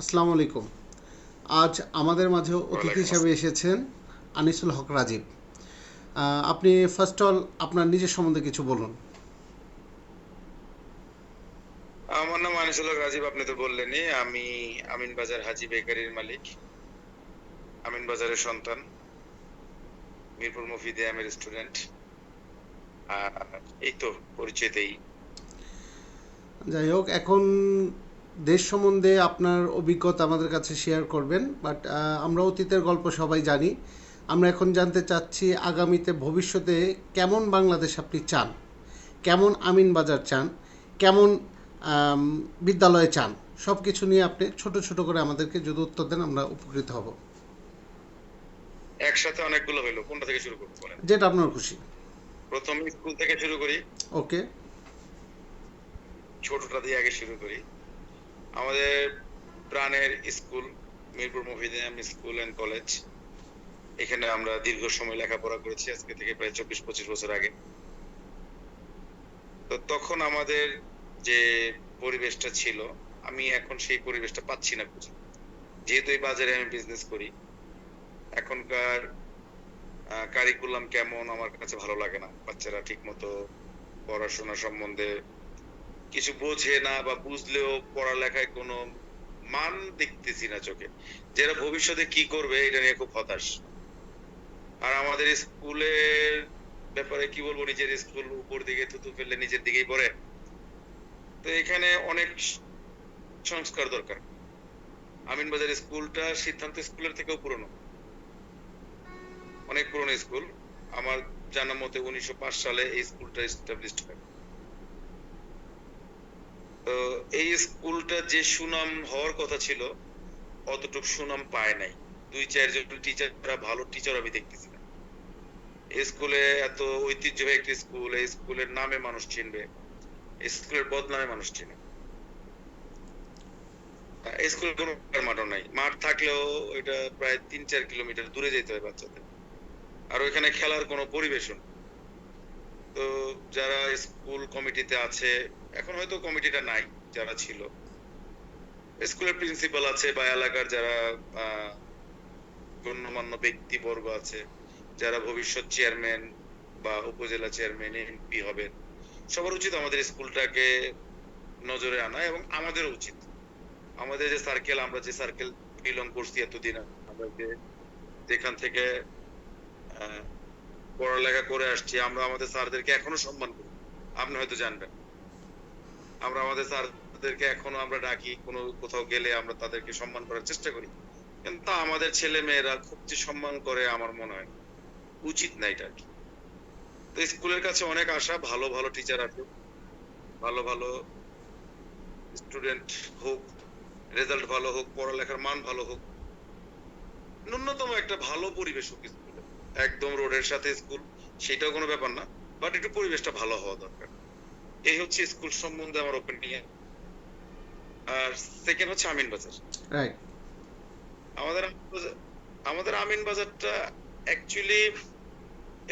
আসসালামু আলাইকুম। আজ আমাদের মাঝে অতিথি ওয়ালাইকুম হিসাবে আসসালাম। এসেছেন আনিসুল হক রাজীব। আপনি ফার্স্ট অল আপনার নিজের সম্বন্ধে কিছু বলুন। আমার নাম আনিসুল হক রাজীব, আপনি তো বললেনই। আমি আমিন বাজার হাজি বেকারির মালিক, আমিন বাজারের সন্তান, মিরপুর মফিদে আমের স্টুডেন্ট। আর এই তো পরিচয়তেই। যাই হোক, এখন দেশ সম্বন্ধে আপনার অভিজ্ঞতা আমাদের কাছে শেয়ার করবেন, বাট আমরা অতীতের গল্প সবাই জানি। আমরা এখন জানতে চাচ্ছি আগামীতে ভবিষ্যতে কেমন বাংলাদেশ আপনি চান, কেমন আমিন বাজার চান, কেমন আম, বিদ্যালয় চান। সব কিছু নিয়ে আপনি ছোট ছোট করে আমাদেরকে যদি উত্তর দেন আমরা উপকৃত হব। একসাথে অনেকগুলো হইলো, কোনটা থেকে শুরু করবো বলেন? যেটা আপনার খুশি। প্রথম স্কুল থেকে শুরু করি। ওকে। ছোটটা দিয়ে আগে শুরু করি। আমাদের প্রাণের school Mirpur Mofide Aam school and college. এখানে আমরা দীর্ঘ সময় লেখাপড়া করেছি, আজকে থেকে প্রায় 24-25 বছর আগে। তো তখন আমাদের যে পরিবেশটা ছিল, আমি এখন সেই পরিবেশটা পাচ্ছি না খুঁজে। যেহেতু এই বাজারে আমি বিজনেস করি, এখনকার কারিকুলাম কেমন আমার কাছে ভালো লাগে না। বাচ্চারা ঠিক মতো পড়াশোনা সম্বন্ধে কিছু বোঝে না, বা বুঝলেও পড়ালেখায় কোনো মান দেখতেছি না চোখে। যারা ভবিষ্যতে কি করবে এটা নিয়ে খুব হতাশ। আর আমাদের স্কুলের ব্যাপারে কি বলবো, নিজের স্কুল উপর দিকে থুতু ফেললে নিজের দিকেই পড়ে। তো এখানে অনেক সংস্কার দরকার। আমিনবাজার স্কুলটা সিদ্ধান্ত স্কুলের থেকেও পুরনো, অনেক পুরনো স্কুল। আমার জানা মতে 1905 সালে এই স্কুলটা এস্টাবলিশড হয়। তো এই স্কুলটা যে সুনাম হওয়ার কথা ছিল, অতটুকু সুনাম পায় নাই। 2-4 জন টিচাররা ভালো টিচার আমি দেখতেছি না। এই স্কুলে এত ঐতিহ্যবাহী একটা স্কুল, এই স্কুলের নামে মানুষ চিনবে, এই স্কুলের বদনামে মানুষ চিনে। এই স্কুলের কোনো মাঠও নাই, মাঠ থাকলেও এটা প্রায় 3-4 কিলোমিটার দূরে যেতে হয় বাচ্চাদের। আর ওইখানে খেলার কোনো পরিবেশও নেই। তো যারা স্কুল কমিটিতে আছে, এখন হয়তো কমিটিটা নাই, যারা ছিল, স্কুলের প্রিন্সিপাল আছে বা এলাকার যারা আহ গণ্যমান্য ব্যক্তিবর্গ আছে, যারা ভবিষ্যৎ চেয়ারম্যান বা উপজেলা চেয়ারম্যান এমপি হবেন, সবার উচিত আমাদের স্কুলটাকে নজরে আনা। এবং আমাদেরও উচিত, আমাদের যে সার্কেল, আমরা যে সার্কেল বিলং করছি এতদিন, আমরা যেখান থেকে আহ পড়ালেখা করে আসছি, আমরা আমাদের স্যারদেরকে এখনো সম্মান করি। আপনি হয়তো জানবেন, আমরা আমাদের স্যারদেরকে এখনো আমরা ডাকি, কোনো কোথাও গেলে আমরা তাদেরকে সম্মান করার চেষ্টা করি। কিন্তু আমাদের ছেলে মেয়েরা খুব যে সম্মান করে আমার মনে হয় না। উচিত না এটা আর কি। তো স্কুলের কাছে অনেক আশা, ভালো ভালো টিচার আসুক, ভালো ভালো স্টুডেন্ট হোক, রেজাল্ট ভালো হোক, পড়ালেখার মান ভালো হোক, ন্যূনতম একটা ভালো পরিবেশ হোক স্কুলে। একদম রোডের সাথে স্কুল, সেটাও কোনো ব্যাপার না, বাট একটু পরিবেশটা ভালো হওয়া দরকার। এই হচ্ছে স্কুল সম্বন্ধে আমার ওপিনিয়ন। আর সেকেন্ড হচ্ছে আমিন বাজার। রাইট। আমাদের আমাদের আমিন বাজারটা অ্যাকচুয়ালি,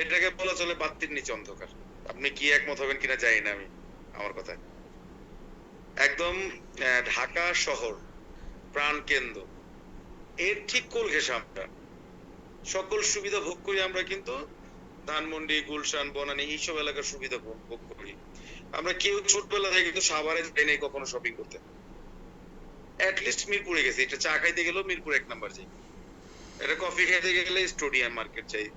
এটাকে বলা চলে বাতির নিচে অন্ধকার। আপনি কি একমত হবেন কিনা জানি না আমি, আমার কথায়। একদম ঢাকা শহর প্রাণ কেন্দ্র, এর ঠিক কোল ঘেঁষে আমরা সকল সুবিধা ভোগ করি আমরা, কিন্তু ধানমন্ডি, গুলশান, বনানী এইসব এলাকার সুবিধা ভোগ করি আমরা। কেউ ছোটবেলা থেকে কিন্তু সাভারে যাই নাই কখনো শপিং করতে। লিস্ট মিরপুরে গেছি, এটা চা খাইতে গেলেও মিরপুর 1 নাম্বার যাই, এটা কফি খাইতে গেলে স্টেডিয়াম মার্কেট যাই,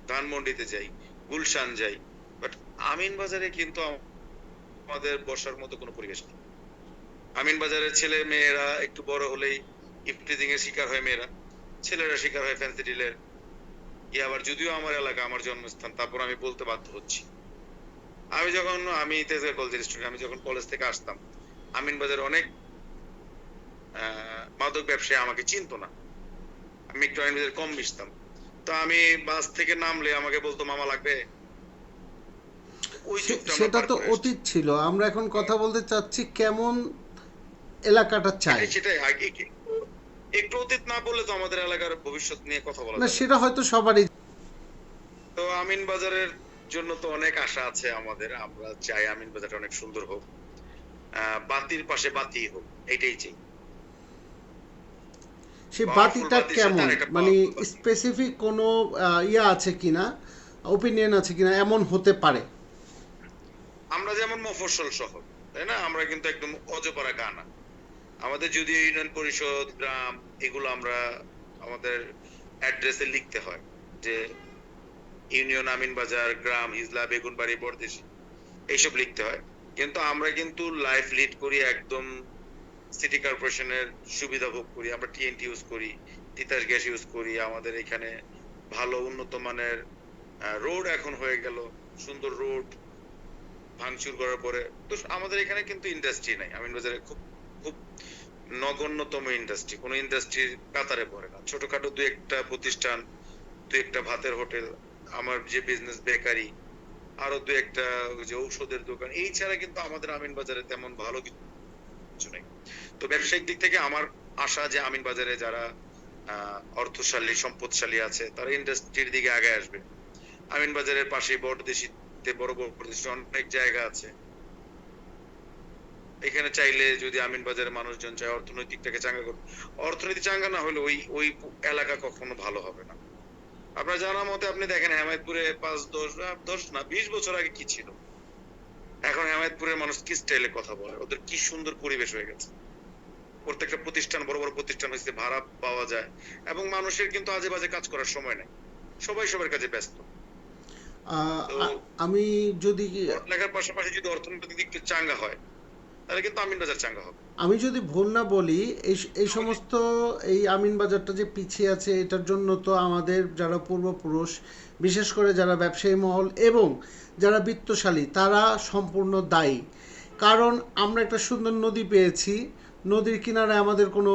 ধানমন্ডিতে যাই, গুলশান যাই। বাট আমিন বাজারে কিন্তু আমাদের বসার মতো কোনো পরিবেশ নেই। আমিন বাজারের ছেলে মেয়েরা একটু বড় হলেই ইফটিজিং এর শিকার হয় মেয়েরা, ছেলেরা শিকার হয় ফ্যান্সি ডিলের। আবার যদিও আমার এলাকা, আমার জন্মস্থান, তারপর আমি বলতে বাধ্য হচ্ছি। আমি তেজগাঁ কলেজের স্টুডেন্ট, আমি যখন কলেজ থেকে আসতাম, আমিন বাজারে অনেক মাদক ব্যবসায়ী আমাকে চিনতো না। আমি একটু আমিন বাজারে কম মিশতাম। তো আমি বাস থেকে নামলে আমাকে বলতো মামা লাগবে। ওই যুগটা আমরা সেটা পার তো করে আসছি। অতীত ছিল, আমরা এখন কথা আহ, বলতে চাচ্ছি কেমন এলাকাটা চাই। সেটাই সেটাই আগে একটু অতীত না বললে তো আমাদের এলাকার ভবিষ্যৎ নিয়ে কথা বলা না, যাবে না। সেটা হয়তো সবারই। তো আমিন বাজারের জন্য তো অনেক আশা আছে আমাদের, আমরা চাই আমিন বাজারটা অনেক সুন্দর হোক, বাতির পাশে বাতি হোক, এটাই চাই। সেই পাওয়ারফুল বাতিটা বাতির সাথে কেমন, আরেকটা মানে পাওয়ারফুল বাতি। স্পেসিফিক কোনো ইয়া আছে কিনা, ওপিনিয়ন আছে কিনা এমন হতে পারে? আমরা যেমন মফস্বল শহর, তাই না? আমরা কিন্তু একদম অজপাড়া গা না। আমাদের যদিও ইউনিয়ন পরিষদ, গ্রাম, এগুলো আমরা আমাদের অ্যাড্রেসে লিখতে হয় যে ইউনিয়ন আমিনবাজার, গ্রাম হিজলা, বেগুনবাড়ি, বরদেশি, এইসব লিখতে হয়। কিন্তু আমরা কিন্তু লাইফ লিড করি একদম সিটি কর্পোরেশনের সুবিধা ভোগ করি। আমরা টিএনটি ইউজ করি, তিতাস গ্যাস ইউজ করি। আমাদের এখানে ভালো উন্নত মানের রোড এখন হয়ে গেল, সুন্দর রোড ভাঙচুর করার পরে। তো আমাদের এখানে কিন্তু ইন্ডাস্ট্রি নাই। আমিনবাজারে খুব খুব নগণ্যতম ইন্ডাস্ট্রি, কোনো ইন্ডাস্ট্রির কাতারে পড়ে না। ছোটখাটো দুই একটা প্রতিষ্ঠান, দুই একটা ভাতের হোটেল, আমার যে বিজনেস বেকারি, আরো দুই একটা ওই যে ঔষধের দোকান, এই ছাড়া কিন্তু আমাদের আমিনবাজারে তেমন ভালো কিছু নেই। তো ব্যবসায়িক দিক থেকে আমার আশা যে আমিনবাজারে যারা অর্থশালী সম্পদশালী আছে তারা ইন্ডাস্ট্রির দিকে আগে আসবে। আমিনবাজারের পাশে বড়দেশিতে বড় বড় প্রতিষ্ঠান অনেক জায়গা আছে। এখানে চাইলে যদি আমিনবাজারের মানুষজন চায় অর্থনৈতিকটাকে চাঙ্গা করবে, অর্থনীতি চাঙ্গা না হলে ওই ওই এলাকা কখনো ভালো হবে না। আপনার জানা মতে আপনি দেখেন হেমায়েতপুরে 5-10 না 20 বছর আগে কি ছিল, এখন হেমায়েতপুরের মানুষ কি স্টাইলে কথা বলে, ওদের কি সুন্দর পরিবেশ হয়ে গেছে। প্রত্যেকটা প্রতিষ্ঠান বড় বড় প্রতিষ্ঠান হয়েছে, ভাড়া পাওয়া যায়, এবং মানুষের কিন্তু আজে বাজে কাজ করার সময় নাই, সবাই সবার কাজে ব্যস্ত। তো আমি যদি পড়ালেখার পাশাপাশি যদি অর্থনৈতিক দিক চাঙ্গা হয় তাহলে কিন্তু আমিনবাজার চাঙ্গা হবে। আমি যদি ভুল না বলি, এই এই সমস্ত এই আমিন বাজারটা যে পিছিয়ে আছে এটার জন্য তো আমাদের যারা পূর্বপুরুষ, বিশেষ করে যারা ব্যবসায়ী মহল এবং যারা বিত্তশালী তারা সম্পূর্ণ দায়ী। কারণ আমরা একটা সুন্দর নদী পেয়েছি, নদীর কিনারে আমাদের কোনো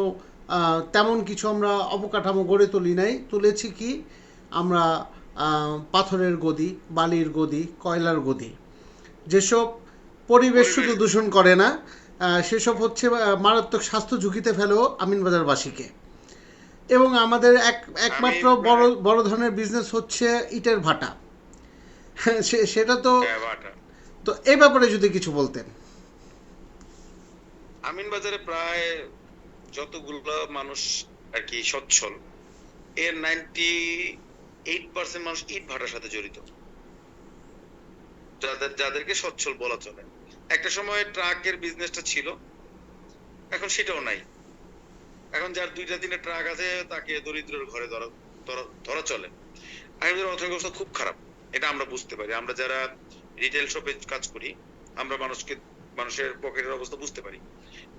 তেমন কিছু আমরা অবকাঠামো গড়ে তুলি নাই, তুলেছি কি আমরা পাথরের গদি, বালির গদি, কয়লার গদি, যেসব পরিবেশ শুধু দূষণ করে না, সেসব হচ্ছে মারাত্মক স্বাস্থ্য ঝুঁকিতে ফেলেও আমিনবাজারবাসীকে। এবং আমাদের একমাত্র আমি বড় বড় ধরনের বিজনেস হচ্ছে ইটের ভাটা। সেটা তো, হ্যাঁ, বাটা তো এই ব্যাপারে যদি কিছু বলতেন। আমিনবাজারে প্রায় যতগুলো মানুষ আর কি সচ্ছল, এর 98% মানুষ ইট ভাটার সাথে জড়িত, যাদেরকে সচ্ছল বলা চলে। একটা সময় ট্রাকের বিজনেসটা ছিল, এখন সেটাও নাই। এখন যার 2-3টা ট্রাক আছে তাকে দরিদ্রের ঘরে ধরা ধরা চলে। আমাদের অর্থনৈতিক অবস্থা খুব খারাপ, এটা আমরা বুঝতে পারি। আমরা যারা রিটেল শপে কাজ করি, আমরা মানুষের পকেটের অবস্থা বুঝতে পারি।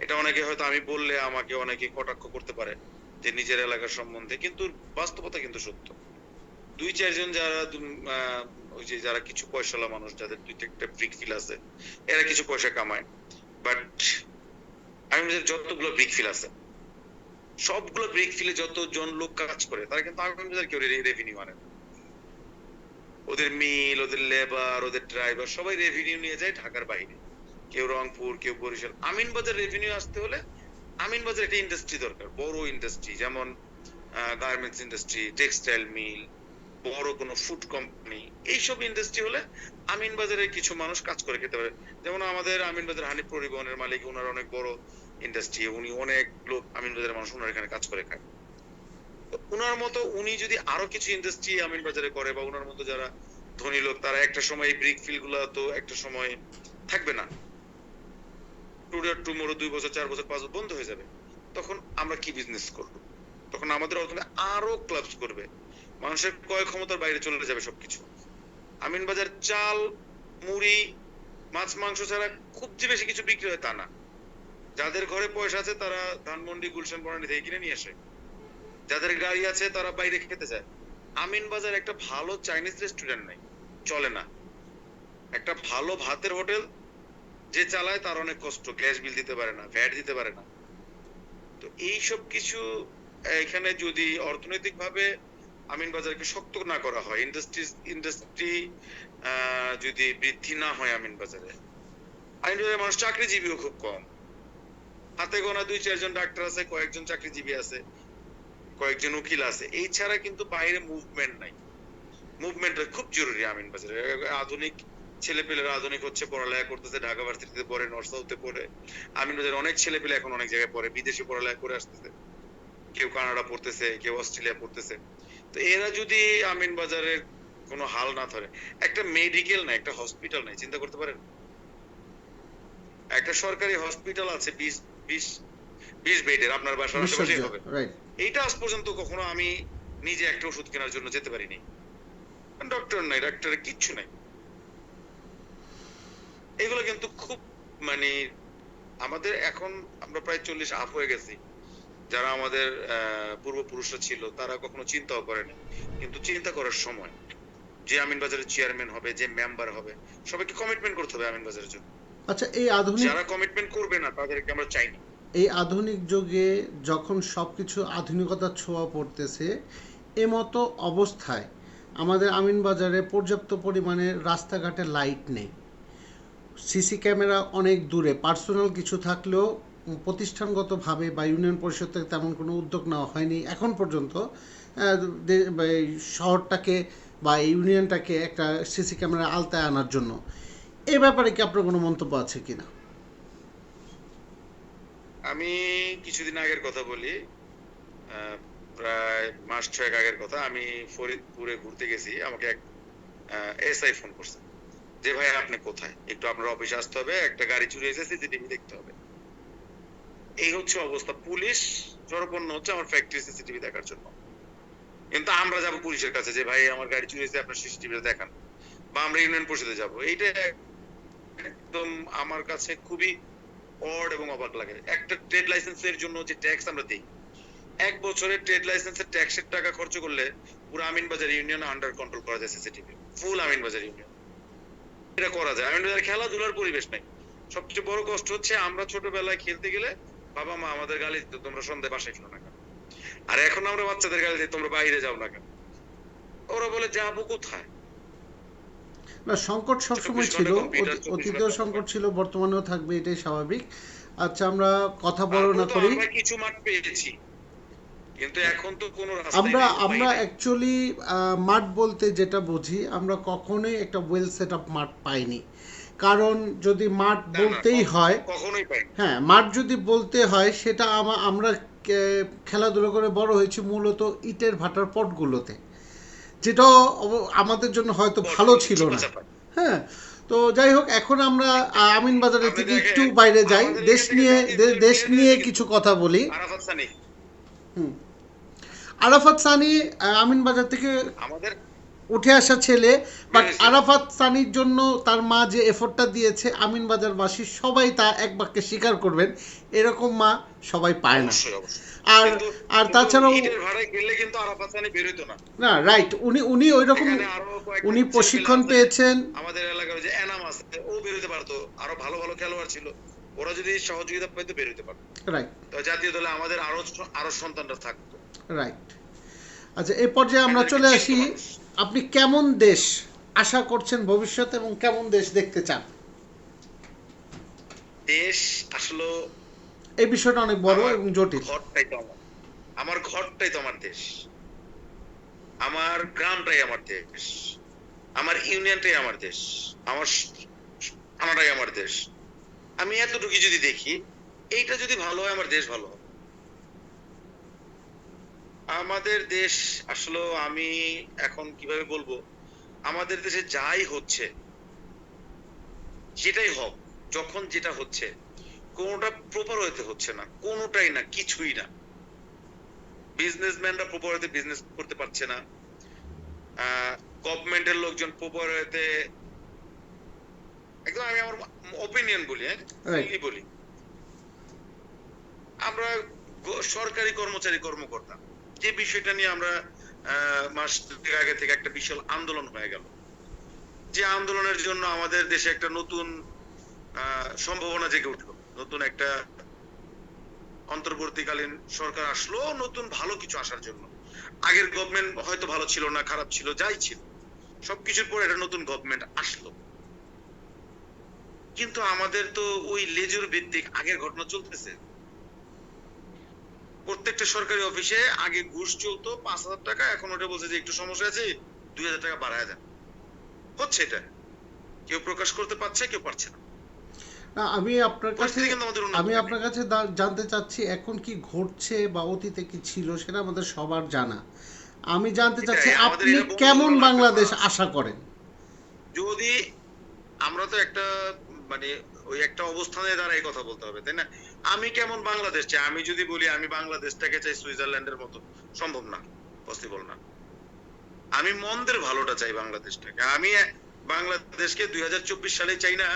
এটা অনেকে হয়তো আমি বললে আমাকে অনেকে কটাক্ষ করতে পারে যে নিজের এলাকার সম্বন্ধে, কিন্তু বাস্তবতা কিন্তু সত্য। 2-4 জন যারা ওই যে যারা কিছু পয়সাওয়ালা মানুষ, যাদের 2-1টা ব্রিক ফিল আছে, এরা কিছু পয়সা কামায়। বাট আমি যতগুলো ব্রিক ফিল আছে, সবগুলো ব্রিক ফিলে যতজন লোক কাজ করে তারা কিন্তু আগামী কেউ রেভিনিউ আনে না। ওদের মিল, ওদের লেবার, ওদের ড্রাইভার সবাই রেভিনিউ নিয়ে যায় ঢাকার বাইরে, কেউ রংপুর, কেউ বরিশাল। আমিনবাজার রেভিনিউ আসতে হলে আমিনবাজার একটা ইন্ডাস্ট্রি দরকার, বড় ইন্ডাস্ট্রি, যেমন গার্মেন্টস ইন্ডাস্ট্রি, টেক্সটাইল মিল, বড় কোনো ফুড কোম্পানি। এইসব ইন্ডাস্ট্রি হলে আমিনবাজারের কিছু মানুষ কাজ করে খেতে পারে। যেমন আমাদের আমিনবাজার হানিফ পরিবহনের মালিক, ওনার অনেক বড় ইন্ডাস্ট্রি, উনি অনেক লোক আমিনবাজারের মানুষ ওনার এখানে কাজ করে খায়। উনার মতো উনি যদি আরো কিছু ইন্ডাস্ট্রি আমিনবাজারে করে, বা উনার মতো যারা ধনী লোক, তারা একটা সময় এই ব্রিক ফিল গুলা তো একটা সময় থাকবে না, টুমোরো 2 বছর 4 বছর 5 বছর বন্ধ হয়ে যাবে। তখন আমরা কি বিজনেস করব? তখন আমাদের অর্থনীতি আরো ক্লাবস করবে, মানুষের ক্রয় ক্ষমতার বাইরে চলে যাবে সবকিছু। আমিনবাজার চাল, মুড়ি, মাছ মাংস ছাড়া খুব যে বেশি কিছু বিক্রি হয় তা না। যাদের ঘরে পয়সা আছে তারা ধানমন্ডি, গুলশান, বনানী থেকে কিনে নিয়ে আসে। যাদের গাড়ি আছে তারা বাইরে খেতে যায়। আমিনবাজার একটা ভালো চাইনিজ রেস্টুরেন্ট নাই, চলে না। একটা ভালো ভাতের হোটেল যে চালায় তার অনেক কষ্ট, গ্যাস বিল দিতে পারে না, ভ্যাট দিতে পারে না। তো এইসব কিছু এখানে যদি অর্থনৈতিক ভাবে আমিনবাজারকে শক্ত না করা হয়, ইন্ডাস্ট্রি যদি বৃদ্ধি না হয় আমিনবাজারে মানুষ, চাকরিজীবীও খুব কম। হাতে গোনা 2-4 জন ডাক্তার আছে, কয়েকজন চাকরিজীবী আছে, কয়েকজন উকিল আছে, এই ছাড়া কিন্তু বাইরে মুভমেন্ট নাই। মুভমেন্টটা খুব জরুরি আমিনবাজারে। আধুনিক ছেলেপেলেরা আধুনিক হচ্ছে, পড়ালেখা করতেছে, ঢাকা ভার্সিটিতে পড়ে, নর্থ সাউথে পড়ে। আমিনবাজারে অনেক ছেলেপেলে এখন অনেক জায়গায় পড়ে, বিদেশে পড়ালেখা করে আসতেছে। কেউ কানাডা পড়তেছে, কেউ অস্ট্রেলিয়া পড়তেছে। তো এরা যদি আমিনবাজারের কোনো হাল না ধরে, একটা মেডিকেল নাই, একটা হসপিটাল নাই, চিন্তা করতে পারেন? একটা সরকারি হসপিটাল আছে 20 বেডের, আপনার বাসার আশেপাশেই হবে। রাইট। এইটা আজ পর্যন্ত কখনো আমি নিজে একটা ওষুধ কেনার জন্য যেতে পারিনি। ডক্টর নাই, ডাক্তারের কিচ্ছু নাই। এগুলো কিন্তু খুব মানে আমাদের এখন আমরা প্রায় 40 আপ হয়ে গেছি। যারা আমাদের পূর্বপুরুষরা ছিল তারা কখনো চিন্তাও করেনি, কিন্তু চিন্তা করার সময়। যে আমিনবাজারের চেয়ারম্যান হবে, যে মেম্বার হবে, সবাইকে কমিটমেন্ট করতে হবে আমিনবাজারের জন্য। আচ্ছা, যারা কমিটমেন্ট করবে না তাদেরকে আমরা চাই না। এই আধুনিক যুগে যখন সবকিছু আধুনিকতার ছোঁয়া পড়তেছে, এমতো অবস্থায় আমাদের আমিনবাজারে পর্যাপ্ত পরিমাণে রাস্তাঘাটে লাইট নেই, সিসি ক্যামেরা অনেক দূরে, পার্সোনাল কিছু থাকলেও প্রতিষ্ঠানগতভাবে বা ইউনিয়ন পরিষদ থেকে তেমন কোনো উদ্যোগ নেওয়া হয়নি এখন পর্যন্ত এই শহরটাকে বা ইউনিয়নটাকে একটা সিসি ক্যামেরা আওতায় আনার জন্য। এ ব্যাপারে কি আপনার কোনো মন্তব্য আছে কিনা? আমি কিছুদিন আগের কথা বলি, প্রায় মাস 6 আগের কথা। আমি ফরিদপুরে ঘুরতে গেছি। আমাকে এক এসআই ফোন করছে যে ভাই আপনি কোথায়, একটু আপনার অফিসে আসতে হবে, একটা গাড়ি চুরি হয়েছে, সিসিটিভি দেখতে হবে। এই হচ্ছে অবস্থা। পুলিশ জড়পন্ন হচ্ছে আমার ফ্যাক্টরি সিসিটিভি দেখার জন্য, কিন্তু আমরা যাব পুলিশের কাছে যে ভাই আমার গাড়ি চুরি হয়েছে, আপনার সিসিটিভি দেখান, বা আমরা ইউনিয়ন পরিষদে যাব। এইটা একদম আমার কাছে খুবই অড এবং অবাক লাগে। একটা ট্রেড লাইসেন্সের জন্য যে ট্যাক্স আমরা দিই, 1 বছরের ট্রেড লাইসেন্সের ট্যাক্সের টাকা খরচ করলে পুরো আমিনবাজার ইউনিয়ন আন্ডার কন্ট্রোল করা যায় সিসিটিভি, ফুল আমিনবাজার ইউনিয়ন। এটা করা যায়। আমিনবাজার খেলাধুলার পরিবেশ নাই। সবচেয়ে বড় কষ্ট হচ্ছে আমরা ছোটবেলায় খেলতে গেলে বাবা মা আমাদের গালি দিত, তোমরা সন্ধ্যায় বাসায় ফিরো না কেন। আর এখন আমরা বাচ্চাদের গালি দিই, তোমরা বাইরে যাও না কেন। ওরা বলে যাবো কোথায়? না, সংকট সবসময় 24 ছিল, ঘন্টা কম্পিউটার, 24 অতীতেও ঘন্টা সংকট ছিল, বর্তমানেও থাকবে, এটাই স্বাভাবিক। আচ্ছা, আমরা কথা বড় না তারপরে তো করি। আমরা কিছু মাঠ পেয়েছি, কিন্তু এখন তো কোনো রাস্তাই আমরা নেই, উপায় আমরা নেই। অ্যাকচুয়ালি মাঠ বলতে যেটা বুঝি, আমরা কখনোই একটা ওয়েল সেট আপ মাঠ পাইনি। কারণ যদি মাঠ না, না, বলতেই হয়, কখনোই পাই না। হ্যাঁ, মাঠ যদি বলতে হয়, সেটা আমরা খেলাধুলো করে বড় হয়েছি মূলত ইটের ভাটার পটগুলোতে, যেটা আমাদের জন্য হয়তো ভালো ছিল না। হ্যাঁ, তো যাই হোক, এখন আমরা আমিনবাজারের আপনি থেকে দেখেন, একটু বাইরে যাই, আমাদের দেশ এখান থেকে নিয়ে জাতীয় দলের দেশ player নিয়ে কিন্তু কিছু কথা বলি। আরাফাত সানি হুম। আরাফাত সানি আমিনবাজার থেকে আমাদের উঠে আসা ছেলে, বাট বেরিয়েছে। আরাফাত সানির জন্য তার মা যে এফোর্টটা দিয়েছে, আমিনবাজারবাসী সবাই তা এক বাক্যে স্বীকার করবেন, এরকম মা সবাই পায় না। অবশ্যই, অবশ্যই। আর আর তাছাড়াও ইটের ভাড়ায় গেলে কিন্তু আরাফাত সানি বের হইতো না। না, রাইট, উনি ওই রকম, এখানে আরো কয়েকটা উনি ছেলেপেলে প্রশিক্ষণ আছে, পেয়েছেন। আমাদের এলাকার যে এনাম আছে, ও বের হইতে পারতো, আরো ভালো ভালো খেলোয়াড় ছিল, ওরা যদি সহযোগিতা পাইতো বের হইতে পারতো। রাইট, তো জাতীয় দলে আমাদের আরো সন্তানরা থাকতো। রাইট। আচ্ছা, এই পর্যায়ে আমরা চলে এদেরকে আসি। চিনতো মানুষ। আপনি কেমন দেশ আশা করছেন ভবিষ্যতে এবং কেমন দেশ দেখতে চান? দেশ আসলে এই বিষয়টা অনেক বড় আমার এবং জটিল। ঘরটাই তো আমার ঘরটাই তো আমার দেশ, আমার গ্রামটাই আমার দেশ, আমার ইউনিয়নটাই আমার দেশ, আমার থানাটাই আমার দেশ। আমি এতটুকু যদি দেখি, এইটা যদি ভালো হয় আমার দেশ ভালো হবে। আমাদের দেশ আসলে আমি এখন কিভাবে বলবো, আমাদের দেশে যাই হচ্ছে, যেটাই হোক, যখন যেটা হচ্ছে, কোনোটা প্রপার হইতে হচ্ছে না, কোনোটাই না, কিছুই না। বিজনেসম্যানরা প্রপার হইতে বিজনেস করতে পারছে না, গভর্নমেন্টের লোকজন প্রপার হইতে, একদম আমি আমার ওপিনিয়ন বলি, বলি, আমরা সরকারি কর্মচারী কর্মকর্তা, যে বিষয়টা নিয়ে আমরা মাস দুয়েক আগে থেকে একটা বিশাল আন্দোলন হয়ে গেল, যে আন্দোলনের জন্য আমাদের দেশে একটা নতুন সম্ভাবনা জেগে উঠলো, নতুন একটা অন্তর্বর্তীকালীন সরকার আসলো, নতুন ভালো কিছু আসার জন্য। আগের গভর্নমেন্ট হয়তো ভালো ছিল না, খারাপ ছিল, যাই ছিল, সবকিছুর পর একটা নতুন গভর্নমেন্ট আসলো, কিন্তু আমাদের তো ওই লেজুর ভিত্তিক আগের ঘটনা চলতেছে। প্রত্যেকটা সরকারি অফিসে আগে ঘুষ চলতো 5,000 টাকা, এখন ওটা বলছে যে একটু সমস্যা আছে, 2,000 টাকা বাড়ায় দেন। হচ্ছে এটা, কেউ প্রকাশ করতে পারছে, কেউ পারছে না। না, পরিস্থিতি কিন্তু আমাদের উন্নত আমি হয়নি। আপনার কাছে জানতে চাচ্ছি এখন কি ঘটছে বা অতীতে কি ছিল সেটা আমাদের সবার জানা। আমি জানতে চাচ্ছি এটাই আমাদের আপনি এটা বন্ধ কেমন করার একটা বাংলাদেশ পাস। আশা করেন? যদি আমরা তো একটা মানে ওই একটা অবস্থানে দাঁড়াই কথা বলতে হবে, তাই না? আমি কেমন বাংলাদেশ চাই? আমি যদি বলি আমি বাংলাদেশটাকে চাই সুইজারল্যান্ডের মতো, সম্ভব না, পসিবল না। আমি মন্দের ভালোটা চাই বাংলাদেশটাকে। আমি বাংলাদেশকে 2024 সালে চাই না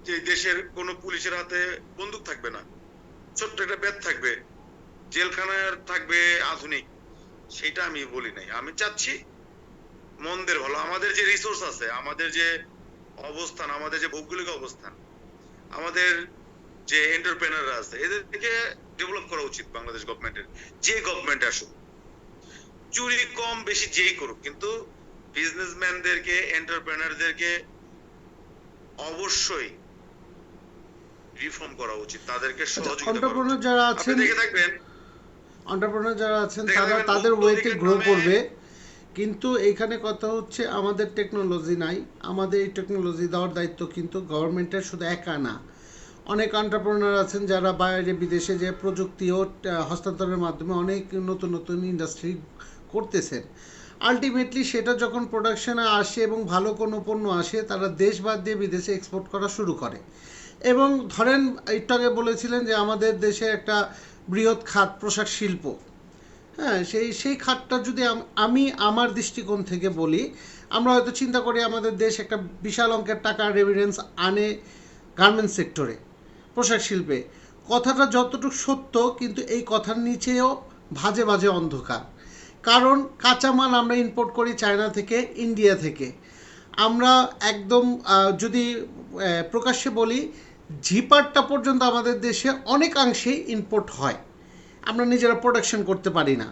যে দেশের কোন পুলিশের হাতে বন্দুক থাকবে না, ছোট্ট একটা ব্যাট থাকবে, জেলখানার থাকবে আধুনিক। সেটা আমি বলি নাই। আমি চাচ্ছি মন্দের ভালো। আমাদের যে রিসোর্স আছে, আমাদের যে অবস্থান, আমাদের যে ভৌগোলিক অবস্থান, আমাদের যে এন্টারপ্রেনাররা আছে, এদেরকে ডেভেলপ করা উচিত বাংলাদেশ গভর্নমেন্টের। যে গভর্নমেন্ট আসুক, চুরি কম বেশি যেই করুক, কিন্তু বিজনেসম্যানদেরকে, এন্টারপ্রেনারদেরকে অবশ্যই রিফর্ম করা উচিত, তাদেরকে আচ্ছা, সহযোগিতা করা উচিত। অন্টারপ্রেনার যারা আপনি আছেন, দেখে থাকবেন, তারা তাদের ভোক্তা ওয়েতে অধিকার গ্রো নামে করবে। কিন্তু এখানে কথা হচ্ছে আমাদের টেকনোলজি নাই। আমাদের এই টেকনোলজি দেওয়ার দায়িত্ব কিন্তু গভর্নমেন্টের শুধু একা না। অনেক এন্টারপ্রেনার আছেন যারা বাইরে বিদেশে যে প্রযুক্তি ও হস্তান্তরের মাধ্যমে অনেক নতুন নতুন ইন্ডাস্ট্রি করতেছেন। আলটিমেটলি সেটা যখন প্রোডাকশনে আসে এবং ভালো কোনো পণ্য আসে, তারা দেশ বাদ দিয়ে বিদেশে এক্সপোর্ট করা শুরু করে। এবং ধরেন একটু আগে বলেছিলেন যে আমাদের দেশে একটা বৃহৎ খাত পোশাক শিল্প। হ্যাঁ, সেই খাতটা যদি আমি আমার দৃষ্টিকোণ থেকে বলি, আমরা হয়তো চিন্তা করি আমাদের দেশ একটা বিশাল অঙ্কের টাকা রেভিডেন্স আনে গার্মেন্টস সেক্টরে, পোশাক শিল্পে। কথাটা যতটুকু সত্য, কিন্তু এই কথার নিচেও ভাজে ভাজে অন্ধকার। কারণ কাঁচামাল আমরা ইম্পোর্ট করি চায়না থেকে, ইন্ডিয়া থেকে। আমরা একদম যদি প্রকাশ্যে বলি, জিপারটা পর্যন্ত আমাদের দেশে অনেকাংশেই ইম্পোর্ট হয়, আমরা নিজেরা প্রোডাকশন করতে পারি না।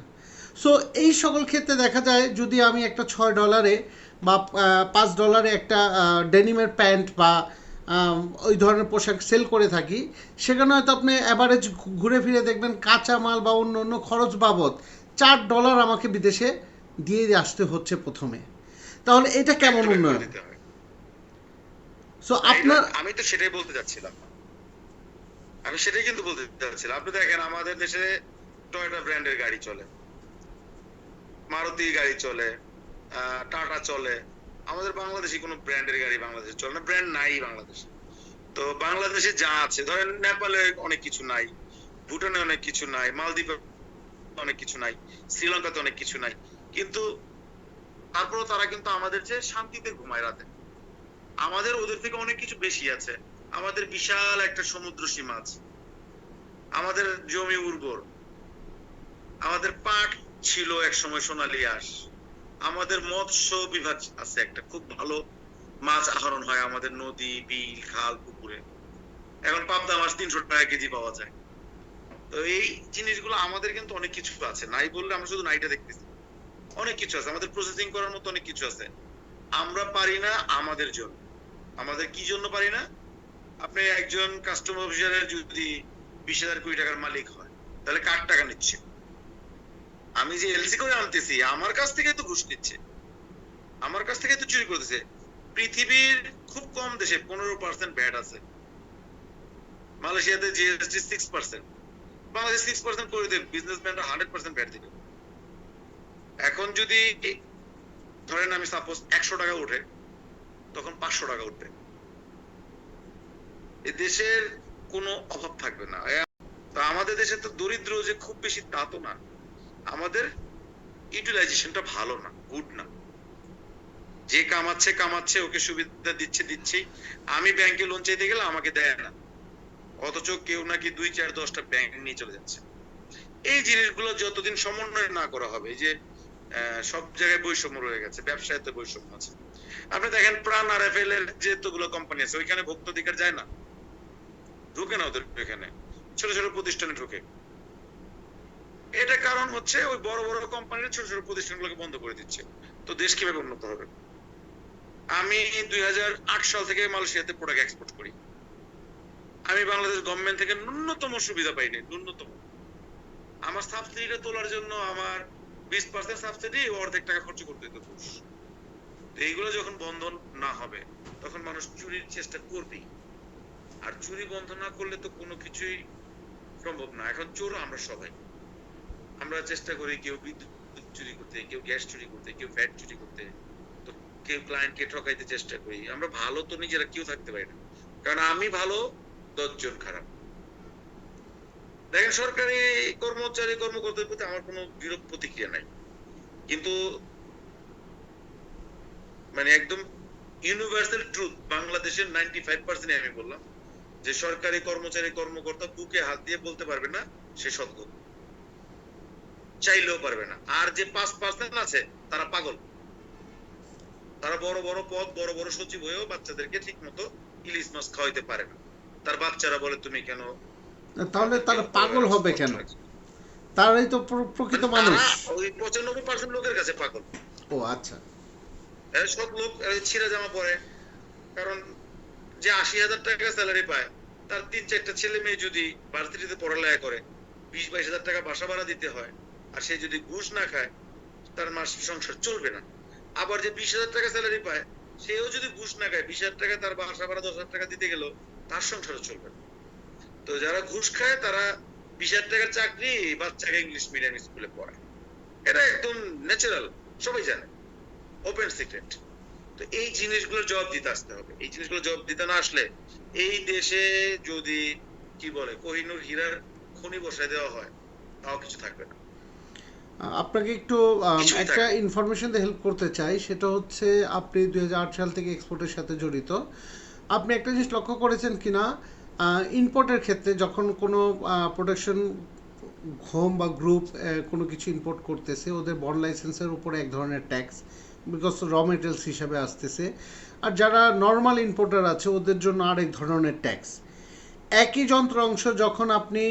সো এই সকল ক্ষেত্রে দেখা যায় যদি আমি একটা $6 বা $5 একটা ডেনিমের প্যান্ট বা ওই ধরনের পোশাক সেল করে থাকি, সেখানে হয়তো আপনি অ্যাভারেজ ঘুরে ফিরে দেখবেন কাঁচা মাল বা অন্য অন্য খরচ বাবদ $4 আমাকে বিদেশে দিয়ে আসতে হচ্ছে প্রথমে। তাহলে এটা ব্যাক কেমন টু ব্যাক করে উন্নয়ন? দিতে হয়। সো না, এটা আপনার আমি তো সেটাই বলতে যাচ্ছিলাম। আমি সেটাই কিন্তু বলতে চাচ্ছিলাম। আপনি দেখেন আমাদের দেশে টয়োটা ব্র্যান্ডের গাড়ি চলে, মারুতি গাড়ি চলে, টাটা চলে। আমাদের বাংলাদেশি কোনো ব্র্যান্ডের গাড়ি বাংলাদেশে চলে না, ব্র্যান্ড নাই বাংলাদেশে। তো বাংলাদেশে যা আছে, ধরেন নেপালে অনেক কিছু নাই, ভুটানে অনেক কিছু নাই, মালদ্বীপে অনেক কিছু নাই, শ্রীলঙ্কাতে অনেক কিছু নাই, কিন্তু তারপরেও তারা কিন্তু আমাদের চেয়ে শান্তিতে ঘুমায় রাতে। আমাদের ওদের থেকে অনেক কিছু বেশি আছে। আমাদের বিশাল একটা সমুদ্র সীমা আছে, আমাদের জমি উর্বর, আমাদের পাট ছিল এক সময় সোনালী আঁশ, আমাদের মৎস্য বিভাগ আছে, একটা খুব ভালো মাছ আহরণ হয় আমাদের নদী, বিল, খাল, পুকুরে। এখন পাবদা মাছ 300 টাকা কেজি পাওয়া যায়। তো এই জিনিসগুলো আমাদের কিন্তু অনেক কিছু আছে, নাই বললে আমরা শুধু নাইটা দেখতেছি। অনেক কিছু আছে, আমাদের প্রসেসিং করার মতো অনেক কিছু আছে। আমরা পারি না আমাদের জন্য। আমাদের কি জন্য পারি না? আপনি একজন কাস্টম অফিসারের যদি 20,000 কোটি টাকার মালিক হয়, তাহলে কার টাকা নিচ্ছে? আমি যে এলসি করে আনতেছি, আমার কাছ থেকে তো ঘুষ নিচ্ছে, আমার কাছ থেকে তো চুরি করতেছে। পৃথিবীর খুব কম দেশে 15% ভ্যাট আছে। মালয়েশিয়াতে জিএসটি 6%, বাংলাদেশ 6% করে দেবে, বিজনেসম্যানরা 100% ভ্যাট দিবে। এখন যদি ধরেন আমি সাপোজ 100 টাকা উঠে, তখন 500 টাকা উঠবে। এই দেশের কোনো অভাব থাকবে না। তো আমাদের দেশে তো দরিদ্র যে খুব বেশি তা তো না। আমাদের ইউটিলাইজেশনটা ভালো না, গুড না। যে কামাচ্ছে কামাচ্ছে, ওকে সুবিধা দিচ্ছে দিচ্ছি। আমি ব্যাংকে লোন চাইতে গেলে আমাকে দেয় না, অথচ কেউ নাকি 2, 4, 10টা ব্যাংক নিয়ে চলে যাচ্ছে। এই জিনিসগুলো যতদিন সমন্বয় না করা হবে, এই যে সব জায়গায় বৈষম্য রয়ে গেছে, ব্যবসায় তো বৈষম্য আছে। আপনি দেখেন প্রাণ আর এফএল এর যেতগুলো কোম্পানি আছে, ওইখানে ভোক্তাধিকার যায় না, ঢুকে না ওদের এখানে, ছোট ছোট প্রতিষ্ঠানে ঢুকে। এটা কারণ হচ্ছে ওই বড় বড় কোম্পানির ছোট ছোট প্রতিষ্ঠানগুলোকে বন্ধ করে দিচ্ছে। তো দেশ কিভাবে উন্নত হবে? আমি 2008 সাল থেকে মালয়েশিয়াতে প্রোডাক্ট এক্সপোর্ট করি। আমি বাংলাদেশ গভর্নমেন্ট থেকে ন্যূনতম সুবিধা পাইনি, ন্যূনতম। আমার সাবসিডিটা তোলার জন্য আমার 20% সাবসিডি, অর্ধেক টাকা খরচ করতে হতো ঘুষ। তো এইগুলো যখন বন্ধ না হবে, তখন মানুষ চুরির চেষ্টা করবেই। আর চুরি বন্ধ না করলে তো কোনো কিছুই সম্ভব না। এখন চোর আমরা সবাই, আমরা চেষ্টা করি কেউ বিদ্যুৎ চুরি করতে, কেউ গ্যাস চুরি করতে, কেউ ফ্যাট চুরি করতে, তো কেউ ক্লায়েন্টকে ঠকাইতে চেষ্টা করি। আমরা ভালো তো নিজেরা কেউ থাকতে পারি না, কারণ আমি ভালো 10 জন খারাপ। দেখেন, সরকারি কর্মচারী কর্মকর্তাদের প্রতি আমার কোনো বিরূপ প্রতিক্রিয়া নাই, কিন্তু মানে একদম ইউনিভার্সাল ট্রুথ, বাংলাদেশের 95% আমি বললাম যে সরকারি কর্মচারী কর্মকর্তা বুকে হাত দিয়ে বলতে পারবে না সে সৎলোক, চাইলেও পারবে না। আর যে 5% আছে তারা পাগল, তারা বড় বড় পদ, বড় বড় সচিব হয়েও বাচ্চাদেরকে ঠিক মতো ইলিশ মাছ খাওয়াইতে পারে না। তার বাচ্চারা বলে তুমি কেন। তাহলে তারা পাগল হবে কেন? তারাই তো প্রকৃত মানুষ। ওই 95% লোকের কাছে পাগল। ও আচ্ছা। সব লোক ছিঁড়া জামা পরে, কারণ যে 80,000 টাকা স্যালারি পায়, তার 3-4টা ছেলে মেয়ে যদি ভার্সিটিতে পড়ালেখা করে, 20-22,000 টাকা বাসা ভাড়া দিতে হয়, আর সে যদি ঘুষ না খায় তার মাস সংসার চলবে না। আবার যে 20,000 টাকা স্যালারি পায়, সেও যদি ঘুষ না খায়, 20,000 টাকা তার বাসা ভাড়া 10,000 টাকা দিতে গেল, তার সংসারও চলবে না। তো যারা ঘুষ খায় তারা 20,000 টাকার চাকরি, বাচ্চাকে ইংলিশ মিডিয়াম স্কুলে পড়ায়, এটা একদম ন্যাচারাল, সবাই জানে, ওপেন সিক্রেট। তো এই জিনিসগুলো জবাব দিতে আসতে হবে। এই জিনিসগুলো জবাব দিতে না আসলে এই দেশে যদি কি বলে কোহিনূর হীরার খনি বসায় দেওয়া হয়, তাও কিছু থাকবে না। আপনাকে একটু একটা ইনফরমেশন দিয়ে হেল্প করতে চাই, সেটা হচ্ছে আপনি 2008 সাল থেকে এক্সপোর্টের সাথে জড়িত। আপনি একটা জিনিস লক্ষ্য করেছেন কিনা, ইম্পোর্টের ক্ষেত্রে যখন কোনো প্রোডাকশন হোম বা গ্রুপ কোনো কিছু ইম্পোর্ট করতেছে, ওদের বন্ড লাইসেন্সের উপরে এক ধরনের ট্যাক্স, বিকজ র মেটেরিয়ালস হিসাবে আসতেছে। আর যারা নর্মাল ইম্পোর্টার আছে ওদের জন্য আরেক ধরনের ট্যাক্স। একই যন্ত্রাংশ যখন আপনি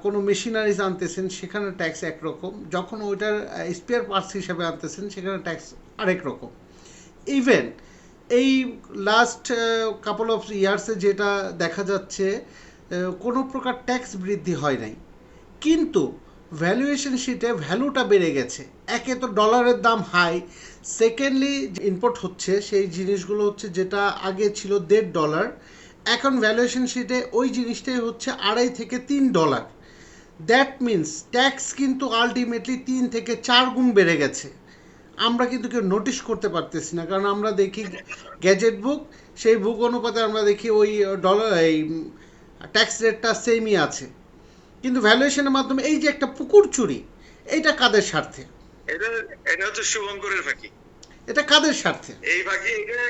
কোনো মেশিনারিজ আনতেছেন সেখানে ট্যাক্স একরকম, যখন ওইটার স্পেয়ার পার্টস হিসাবে আনতেছেন সেখানে ট্যাক্স আরেক রকম। ইভেন এই লাস্ট কাপল অফ ইয়ার্সে যেটা দেখা যাচ্ছে, কোনো প্রকার ট্যাক্স বৃদ্ধি হয় নাই, কিন্তু ভ্যালুয়েশন শিটে ভ্যালুটা বেড়ে গেছে। একে তো ডলারের দাম হাই, সেকেন্ডলি ইম্পোর্ট হচ্ছে সেই জিনিসগুলো হচ্ছে যেটা আগে ছিল $1.5, এখন ভ্যালুয়েশন শিটে ওই জিনিসটাই হচ্ছে $2.5 থেকে $3। দ্যাট মিনস ট্যাক্স কিন্তু আলটিমেটলি 3 থেকে 4 গুণ বেড়ে গেছে। আমরা কিন্তু কেউ নোটিশ করতে পারতেছি না, কারণ আমরা দেখি গ্যাজেট বুক, সেই বুক অনুপাতে আমরা দেখি ওই ডলার এই ট্যাক্স রেটটা সেমই আছে। কিন্তু ভ্যালুয়েশনের মাধ্যমে এই যে একটা পুকুর চুরি, এইটা কাদের স্বার্থে? এটা এটা হচ্ছে শুভঙ্করের ফাঁকি। এটা কাদের স্বার্থে? এই ফাঁকি, এটা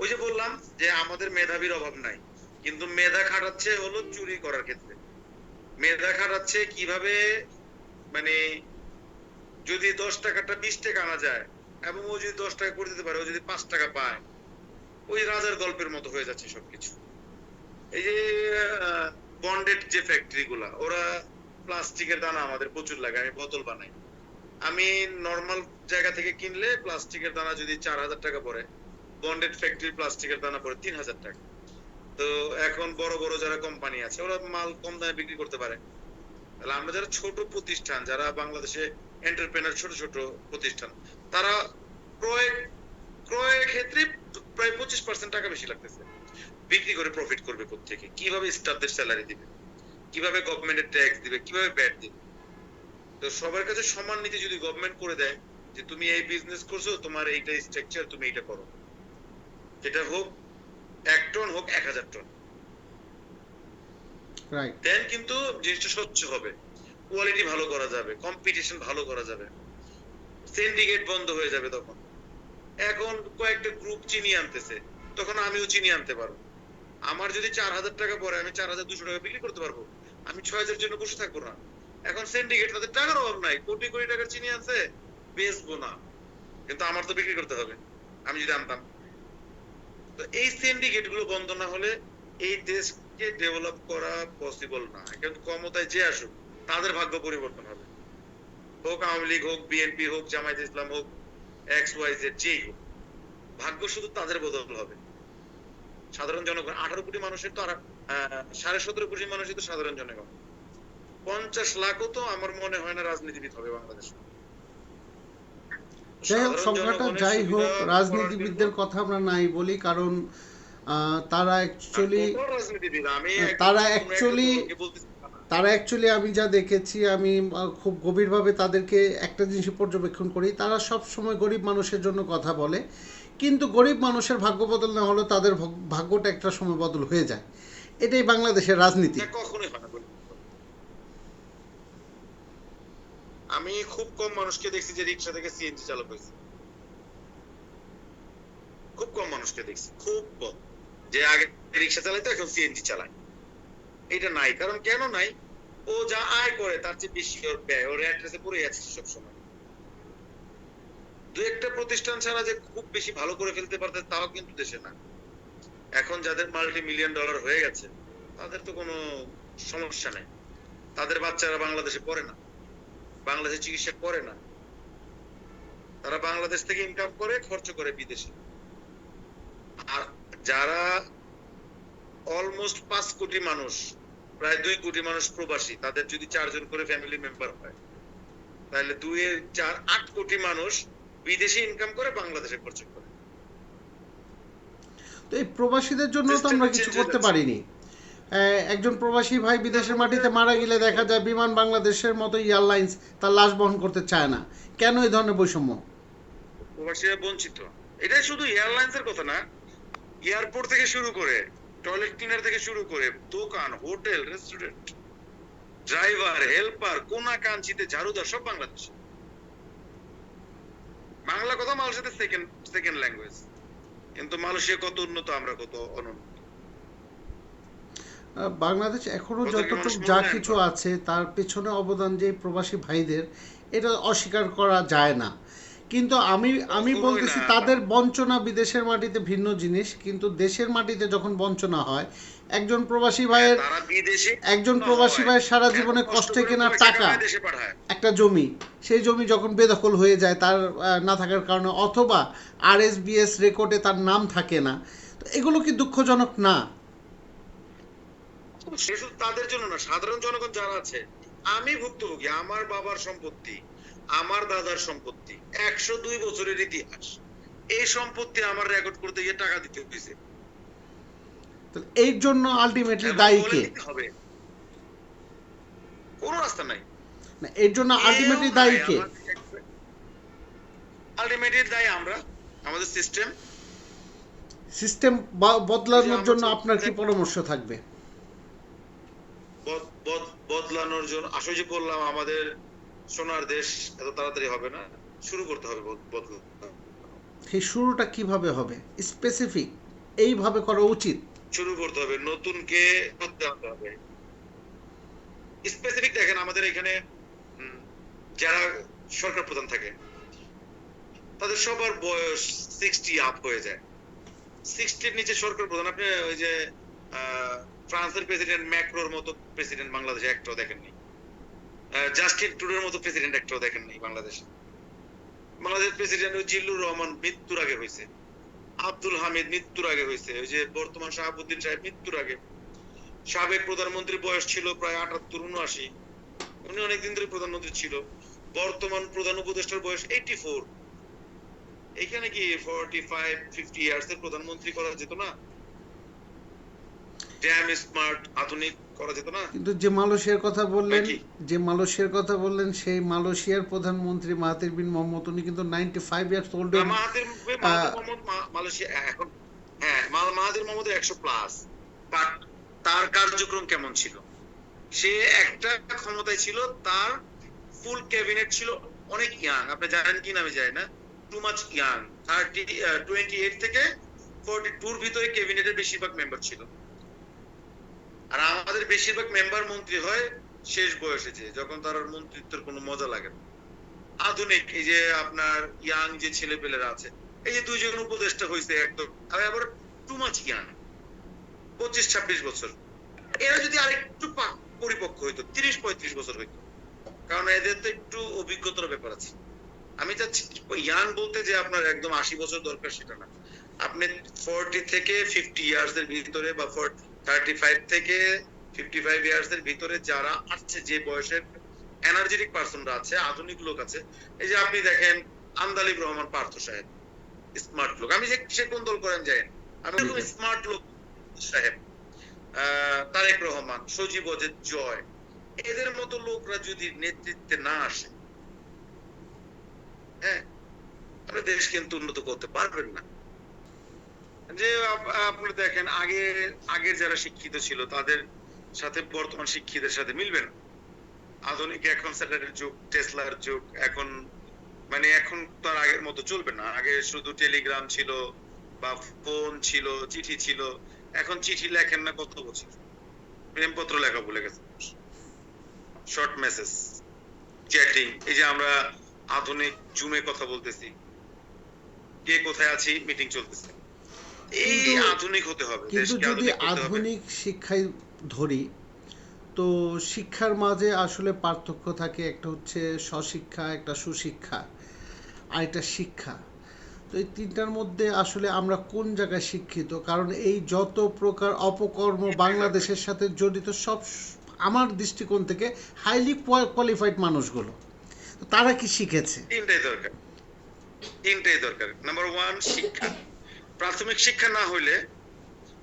ওই যে বললাম যে আমাদের মেধাবীর অভাব নাই, কিন্তু মেধা খাটাচ্ছে হলো চুরি করার ক্ষেত্রে। মেধা খাটাচ্ছে কিভাবে, মানে যদি 10 টাকাটা 20 টাকা আনা যায়, এবং ও যদি 10 টাকা করে দিতে পারে, ও যদি 5 টাকা পায়, ওই রাজার গল্পের মতো হয়ে যাচ্ছে সবকিছু। এই যে বন্ডেড যে ফ্যাক্টরি গুলা, ওরা প্লাস্টিকের দানা আমাদের প্রচুর লাগে, আমি বোতল বানাই। আমি নর্মাল জায়গা থেকে কিনলে প্লাস্টিকের দানা যদি 4,000 টাকা পড়ে, বন্ডেড ফ্যাক্টরি প্লাস্টিকের দানা পড়ে 3,000 টাকা। তো এখন বড় বড় যারা কোম্পানি আছে ওরা মাল কম দামে বিক্রি করতে পারে। তাহলে আমরা যারা ছোট প্রতিষ্ঠান, যারা বাংলাদেশে এন্টারপ্রেনার, ছোট ছোট প্রতিষ্ঠান, তারা ক্রয় ক্রয়ের ক্ষেত্রে প্রায় 25% টাকা বেশি লাগতেছে। বিক্রি করে প্রফিট করবে কোত্থেকে? কিভাবে স্টাফদের স্যালারি দিবে, কিভাবে গভর্নমেন্টের ট্যাক্স দিবে, কিভাবে ব্যাট দিবে? তো সবার কাছে সমান নীতি যদি গভর্নমেন্ট করে দেয় যে তুমি এই বিজনেস করছো, তোমার এইটা স্ট্রাকচার, তুমি এইটা করো, এটা হোক 1 টন হোক 1,000 টন, রাইট। দেন কিন্তু জিনিসটা স্বচ্ছ হবে, কোয়ালিটি ভালো করা যাবে, কম্পিটিশন ভালো করা যাবে, সিন্ডিকেট বন্ধ হয়ে যাবে। তখন এখন কয়েকটা গ্রুপ চিনি আনতেছে, তখন আমিও চিনি আনতে পারবো। আমার যদি 4,000 টাকা পরে, আমি 4,200 টাকা বিক্রি করতে পারবো, আমি 6,000 জন্য বসে থাকবো না। এখন সিন্ডিকেট, তাদের টাকার অভাব নাই, কোটি কোটি টাকার চিনি আনছে, বেচবো না, কিন্তু আমার তো বিক্রি করতে হবে আমি যদি আনতাম। তো এই সিন্ডিকেট গুলো বন্ধ না হলে এই দেশকে ডেভেলপ করা পসিবল না। এখন ক্ষমতায় যে আসুক তাদের ভাগ্য পরিবর্তন হবে, হোক আওয়ামী লীগ, হোক বিএনপি, হোক জামায়াত ইসলাম, হোক XYZ, যেই হোক, ভাগ্য শুধু তাদের বদল হবে। সাধারণ জনগণ 18 কোটি মানুষের তো আর 17.5 কোটি মানুষই তো সাধারণ জনগণ। 50 লাখও তো আমার মনে হয় না রাজনীতিবিদ হবে বাংলাদেশে। যাই হোক, সংখ্যাটা যাই হোক, রাজনীতিবিদদের কথা আমরা নাই বলি, কারণ তারা আর অ্যাকচুয়ালি কত রাজনীতিবিদ, আমি একদম তারা কোনো একটা অ্যাকচুয়ালি দলকে বলতেছি না। তারা অ্যাকচুয়ালি আমি যা দেখেছি, আমি খুব গভীরভাবে তাদেরকে একটা জিনিস পর্যবেক্ষণ করি, তারা সব সময় গরিব মানুষের জন্য কথা বলে, কিন্তু গরিব মানুষের ভাগ্য বদল না হলেও তাদের ভাগ্যটা একটা সময় বদল হয়ে যায়। এটাই বাংলাদেশের রাজনীতি। না, কখনোই হয় না বলে। আমি খুব কম মানুষকে দেখছি যে রিক্সা থেকে সিএনজি চালক হয়েছে, খুব কম মানুষকে দেখছি, খুব কম, যে আগে রিক্সা চালাইতো এখন সিএনজি চালায়। এটা নাই, কারণ কেন নাই? ও যা আয় করে তার চেয়ে বেশি ওর ব্যয়, ওর র্যাট রেসে পড়ে যাচ্ছে সবসময়। দু একটা প্রতিষ্ঠান ছাড়া যে খুব বেশি ভালো করে ফেলতে পারতে তাও কিন্তু দেশে না। এখন যাদের মাল্টি মিলিয়ন ডলার হয়ে গেছে তাদের তো কোনো সমস্যা নেই, তাদের বাচ্চারা বাংলাদেশে পড়ে না, বাংলাদেশে চিকিৎসা করে না, তারা বাংলাদেশ থেকে ইনকাম করে খরচ করে বিদেশে। আর যারা অলমোস্ট 5 কোটি মানুষ, প্রায় 2 কোটি মানুষ প্রবাসী, তাদের যদি 4 জন করে ফ্যামিলি মেম্বার হয়, তাহলে 2 এর 4 8 কোটি মানুষ বিদেশে ইনকাম করে বাংলাদেশে খরচ করে। তো এই প্রবাসীদের জন্য তো আমরা কিছু করতে পারিনি। একজন প্রবাসী ভাই বিদেশের মাটিতে মারা গেলে দেখা যায় বিমান বাংলাদেশের মতো এয়ারলাইন্স তার লাশ বহন করতে চায় না। কেন এই ধরনের বৈষম্য? প্রবাসীরা বঞ্চিত। এটাই শুধু এয়ারলাইন্স এর কথা না, এয়ারপোর্ট থেকে শুরু করে, টয়লেট ক্লিনার থেকে শুরু করে, দোকান, হোটেল, রেস্টুরেন্ট, ড্রাইভার, হেল্পার, কোনা কাঞ্চিতে ঝাড়ুদার সব বাংলাদেশ। বাংলা কথা মালয়েশিয়াতে সেকেন্ড সেকেন্ড ল্যাঙ্গুয়েজ, কিন্তু মালয়েশিয়া কত উন্নত, আমরা কত অনুন্নত। বাংলাদেশ এখনো ওদেরকে মানুষ যতটুকু যা মূল্যায়ন কিছু করে। আছে তার পেছনে অবদান যে প্রবাসী ভাইদের, এটা অস্বীকার করা যায় না। কিন্তু আমি আমি কখনোই বলতেছি না। তাদের বঞ্চনা বিদেশের মাটিতে ভিন্ন জিনিস, কিন্তু দেশের মাটিতে যখন বঞ্চনা হয়, একজন প্রবাসী ভাইয়ের তারা বিদেশে একজন প্রবাসী ভাইয়ের সারা এত জীবনে কষ্ট কষ্টে করে কেনা পয়সা টাকা, কামায় দেশে পাঠায়। একটা জমি, সেই জমি যখন বেদখল হয়ে যায় তার না থাকার কারণে, অথবা আরএসবিএস রেকর্ডে তার নাম থাকে না, তো এগুলো কি দুঃখজনক না? সে শুধু তাদের জন্য না, সাধারণ জনগণ যারা আছে। আমি ভুক্তভোগী, আমার বাবার সম্পত্তি, আমার দাদার সম্পত্তি, 102 বছরের ইতিহাস, এই সম্পত্তি আমার রেকর্ড করতে গিয়ে টাকা দিতে হয়েছে। তো এর জন্য আলটিমেটলি এবং দায়ী বলে কে? দিতে হবে, কোনো রাস্তা নাই। না, এর জন্য আলটিমেটলি দায়ী কে? আলটিমেটলি দায়ী আমরা, আমাদের সিস্টেম। সিস্টেম বদলানোর জন্য আপনার কি পরামর্শ থাকবে? বদলানোর জন্য আসলে যে বললাম, আমাদের সোনার দেশ এত তাড়াতাড়ি হবে না, শুরু করতে হবে বদল। সেই শুরুটা কিভাবে হবে? স্পেসিফিক এইভাবে করা উচিত। শুরু করতে হবে, নতুনকে করতে হবে। স্পেসিফিক দেখেন, আমাদের এখানে যারা সরকার প্রধান থাকে তাদের সবার বয়স 60 আপ হয়ে যায়। 60-র নিচে সরকার প্রধান, আপনি ওই যে ফ্রান্সের প্রেসিডেন্ট ম্যাক্রোর মতো প্রেসিডেন্ট বাংলাদেশে একটাও দেখেননি, জাস্টিন ট্রুডোর মতো প্রেসিডেন্ট একটাও দেখেননি বাংলাদেশে। বাংলাদেশ প্রেসিডেন্ট জিল্লুর রহমান মৃত্যুর আগে হয়েছে, আব্দুল হামিদ মৃত্যুর আগে হয়েছে, ওই যে বর্তমান শাহাবুদ্দিন সাহেব মৃত্যুর আগে। সাবেক প্রধানমন্ত্রীর বয়স ছিল প্রায় 78-79, উনি অনেকদিন ধরে প্রধানমন্ত্রী ছিল। বর্তমান প্রধান উপদেষ্টার বয়স 84। এখানে কি 45-50 ইয়ার্স এর প্রধানমন্ত্রী করা যেত না? ড্যাম স্মার্ট, আধুনিক করা যেত না? কিন্তু যে মালয়েশিয়ার কথা বললেন সেই মালয়েশিয়ার প্রধানমন্ত্রী মাহাথির বিন মোহাম্মদ, উনি কিন্তু 95 years old. Mahathir Mohamad Malaysia এখন, হ্যাঁ, মাহাথির মোহাম্মদের 100+। বাট তার কার্যক্রম কেমন ছিল? সে একটা ক্ষমতায় ছিল, তার ফুল ক্যাবিনেট ছিল অনেক ইয়াং। আপনি জানেন কি না আমি জানি না, টু মাচ ইয়াং। 28 থেকে 42-র ভিতরে ক্যাবিনেটের বেশিরভাগ মেম্বার ছিল। আর আমাদের বেশিরভাগ মেম্বার মন্ত্রী হয় শেষ বয়সে, যে যখন তার মন্ত্রিত্বের কোনো মজা লাগে না। আধুনিক এই যে আপনার ইয়াং যে ছেলে পেলেরা আছে, এই যে 2 জন উপদেষ্টা হয়েছে একদম, আবার টু মাচ ইয়াং, 25-26 বছর। এরা যদি আরেকটু পরিপক্ক হইতো, 30-35 বছর হইতো, কারণ এদের তো একটু অভিজ্ঞতার ব্যাপার আছে। আমি চাচ্ছি ইয়াং বলতে যে আপনার একদম 80 বছর দরকার সেটা না, আপনি 40 থেকে 50 ইয়ার্স এর ভিতরে, বা 35 থেকে 55 ইয়ার্স এর ভিতরে যারা আসছে, যে বয়সের এনার্জেটিক পার্সনরা আছে, আধুনিক লোক আছে। এই যে আপনি দেখেন আন্দালিব রহমান পার্থ সাহেব, স্মার্ট লোক। আমি যে সে কোন দল করেন জানেন, টু মাচ ইয়াং, 25 থেকে 30 ইয়ার্স এর ভিতরে যারা আসছে, যে বয়সের এনার্জেটিক পার্সনরা আছে, আধুনিক লোক আছে। এই যে আপনি দেখেন আন্দালিব রহমান পার্থ সাহেব, স্মার্ট লোক। আমি যে সে কোন দল করেন জানেন, আমি এরকম স্মার্ট লোক সাহেব, তারেক রহমান, সজীব ওয়াজেদ জয়, এদের মতো লোকরা যদি নেতৃত্বে না আসে, হ্যাঁ, আমরা দেশ কিন্তু উন্নত করতে পারবেন না। যে আপনি দেখেন আগের যারা শিক্ষিত ছিল তাদের সাথে বর্তমান শিক্ষিতের সাথে মিলবে না। আধুনিক এখন স্যাটেলাইটের যুগ, টেসলার যুগ, এখন মানে এখন তো আর আগের মতো চলবে না। আগে শুধু টেলিগ্রাম ছিল বা ফোন ছিল, চিঠি ছিল। এখন চিঠি লেখেন না কত বছর, প্রেমপত্র লেখা ভুলে গেছে, শর্ট মেসেজ, চ্যাটিং। এই যে আমরা আধুনিক জুমে কথা বলতেছি, কে কোথায় আছি, মিটিং চলতেছে। এই আধুনিক হতে হবে, কিন্তু দেশকে যদি আধুনিক করতে হবে। আধুনিক শিক্ষায় ধরি, তো শিক্ষার মাঝে আসলে পার্থক্য থাকে। একটা হচ্ছে স্বশিক্ষা, একটা সুশিক্ষা, আর একটা শিক্ষা। তো এই তিনটার মধ্যে আসলে আমরা কোন জায়গায় শিক্ষিত? কারণ এই যত প্রকার অপকর্ম বাংলাদেশের সাথে জড়িত সব আমার দৃষ্টিকোণ থেকে হাইলি কোয়ালিফাইড মানুষগুলো, তো তারা কি শিখেছে? তিনটাই দরকার। নাম্বার ওয়ান, শিক্ষা। প্রাথমিক শিক্ষা না হইলে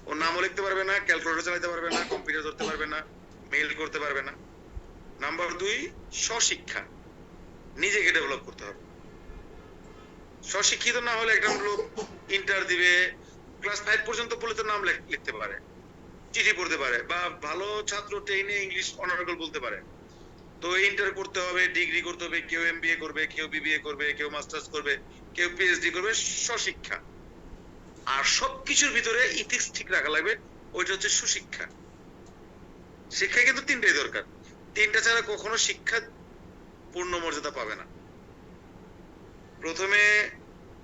ও নামও লিখতে পারবে না, ক্যালকুলেটর চালাতে পারবে না, কম্পিউটার ধরতে পারবে না, মেইল করতে পারবে না। নাম্বার দুই, স্বশিক্ষা, নিজেকে ডেভেলপ করতে হবে। স্বশিক্ষিত না হলে একটা লোক ইন্টার দিবে, ক্লাস 5 পর্যন্ত পড়লে তো নাম লিখতে পারে, চিঠি পড়তে পারে, বা ভালো ছাত্র 10-এ ইংলিশ অনারেবল বলতে পারে। তো ইন্টার করতে হবে, ডিগ্রি করতে হবে, কেউ এমবিএ করবে, কেউ বিবিএ করবে, কেউ মাস্টার্স করবে, কেউ পিএইচডি করবে। স্বশিক্ষা। আর সবকিছুর ভিতরে ইথিক্স ঠিক রাখা লাগবে, ওইটা হচ্ছে সুশিক্ষা। শিক্ষা কিন্তু তিনটাই দরকার। তিনটা ছাড়া কখনো শিক্ষা পূর্ণ মর্যাদা পাবে না। প্রথমে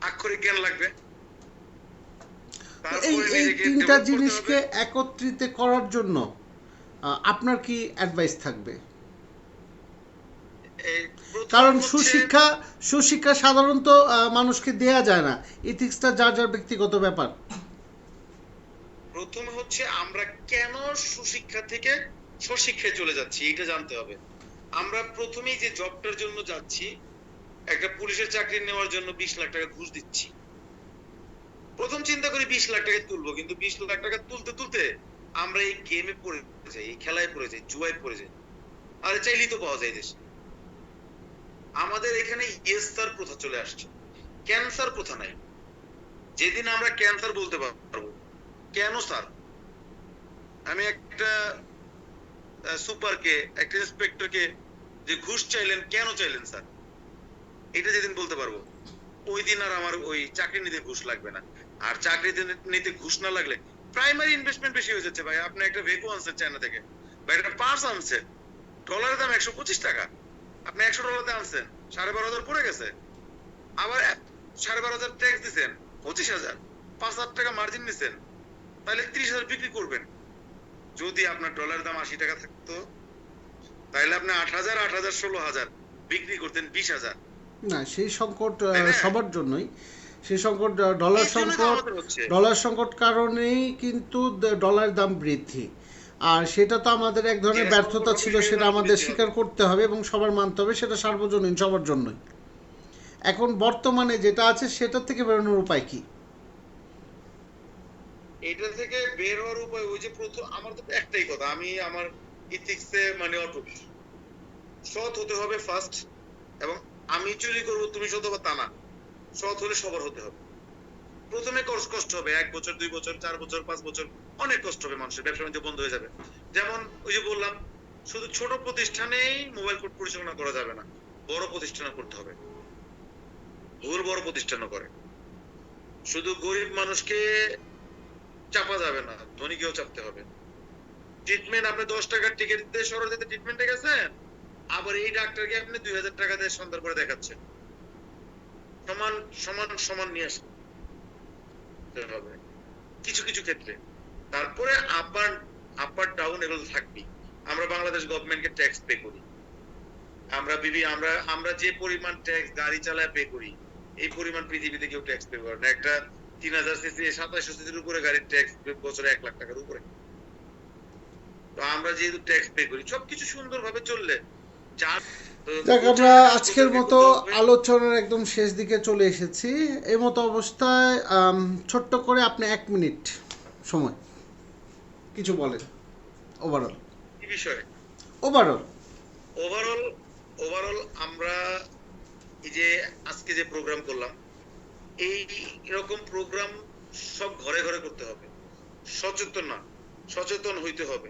আক্ষরিক জ্ঞান লাগবে, এই তারপরে এই নিজেকে তিনটা ডেভেলপ করতে জিনিসকে হবে। একত্রিত করার জন্য আপনার কি অ্যাডভাইস থাকবে? প্রথম কারণ হচ্ছে সুশিক্ষা সাধারণত মানুষকে দেয়া যায় না। ইথিক্সটা যার যার ব্যক্তিগত ব্যাপার। প্রথমে হচ্ছে আমরা কেন সুশিক্ষা থেকে স্বশিক্ষায় চলে যাচ্ছি এটা জানতে হবে। আমরা প্রথমেই যে জবটার জন্য যাচ্ছি, একটা পুলিশের চাকরি নেওয়ার জন্য 20 লাখ টাকা ঘুষ দিচ্ছি। প্রথম চিন্তা করি 20 লাখ টাকা তুলবো, কিন্তু 20 লাখ টাকা তুলতে তুলতে আমরা এই গেমে পড়ে যাই, এই খেলায় পড়ে যাই, জুয়ায় পড়ে যাই। আরে চাইলেই তো পাওয়া যায় দেশে। আমাদের এখানে ইয়েস স্যার প্রথা চলে আসছে, ক্যান্সার প্রথা নাই। যেদিন আমরা ক্যান্সার বলতে পারবো, কেন স্যার, আমি একটা সুপারকে, একটা ইন্সপেক্টরকে যে ঘুষ চাইলেন, কেন চাইলেন স্যার, এটা যেদিন বলতে পারবো, ওই দিন আর আমার ওই চাকরি নিতে ঘুষ লাগবে না। আর চাকরি নিতে ঘুষ না লাগলে প্রাইমারি ইনভেস্টমেন্ট বেশি হয়ে যাচ্ছে ভাই। আপনি একটা ভেকো আনছেন চায়না থেকে, বা একটা পার্স আনছেন, ডলারের দাম 125 টাকা, আপনি $100 আনছেন, 12,500 পড়ে গেছে। আবার 12,500 ট্যাক্স দিচ্ছেন, 25,000, 5,000 টাকা মার্জিন নিচ্ছেন, তাহলে 30,000 বিক্রি করবেন। যদি আপনার ডলার দাম 80 টাকা থাকতো, তাহলে আপনি 8,000, 8,000, 16,000 বিক্রি করতেন 20,000। না, সেই সংকট তাই না? সবার জন্যই। সেই সংকট এই জন্যই তো আমাদের হচ্ছে। ডলার সংকট কারণেই কিন্তু ডলার দাম বৃদ্ধি। আর সেটা তো আমাদের এক ধরনের ব্যর্থতা ছিল, সেটা আমাদের স্বীকার করতে হবে এবং সবার মানতে হবে, সেটা সার্বজনীন সবার জন্যই। এখন বর্তমানে যেটা আছে সেটার থেকে বেরোনোর উপায় কি? এটা থেকে বের হওয়ার উপায় ওই যে প্রথম আমার তো একটাই কথা, আমি আমার ইথিক্সে মানে অটুট। সৎ হতে হবে ফার্স্ট, এবং আমি চুরি করবো তুমি সৎ হবে তা না, সৎ হলে সবার হতে হবে। প্রথমে কষ্ট হবে, 1 বছর, 2 বছর, 4 বছর, 5 বছর, অনেক কষ্ট হবে, মানুষের ব্যবসা বাণিজ্য বন্ধ হয়ে যাবে। যেমন ওই যে বললাম, শুধু ছোট প্রতিষ্ঠানেই মোবাইল কোড পরিচালনা করা যাবে না, বড় প্রতিষ্ঠানে করতে হবে। ভুল বড় প্রতিষ্ঠানও করে। শুধু গরিব মানুষকে চাপা যাবে না, ধনীকেও চাপতে হবে। ট্রিটমেন্ট আপনি 10 টাকার টিকিট দিয়ে শহরে যেতে ট্রিটমেন্টে গেছেন, আবার এই ডাক্তারকে আপনি 2,000 টাকা দিয়ে সন্ধ্যার পরে দেখাচ্ছেন। সমান সমান সমান নিয়ে আসতে হবে কিছু কিছু ক্ষেত্রে। তারপরে আপার ডাউন এগুলো থাকবেই। আমরা বাংলাদেশ গভর্নমেন্টকে ট্যাক্স পে করি, আমরা যে পরিমাণ ট্যাক্স গাড়ি চালায় পে করি, এই পরিমাণ পৃথিবীতে কেউ ট্যাক্স পে করে না। একটা 3,000 সিসি 2700 সিসির উপরে গাড়ির ট্যাক্স বছরে 1 লাখ টাকার উপরে। তো আমরা যেহেতু ট্যাক্স পে করি, সবকিছু সুন্দরভাবে চললে যার তো যাক, আমরা প্রচারটা কাজ আজকের করতে মতো করতে হবে। আলোচনার একদম শেষ দিকে চলে এসেছি। এই মতো অবস্থায় ছোট্ট করে আপনি 1 মিনিট সময় কিছু বলেন। ওভারঅল কি বিষয়ে? ওভারঅল ওভারঅল ওভারঅল আমরা এই যে আজকে যে প্রোগ্রাম করলাম, এই এরকম প্রোগ্রাম সব ঘরে ঘরে করতে হবে। সচেতন হইতে হবে,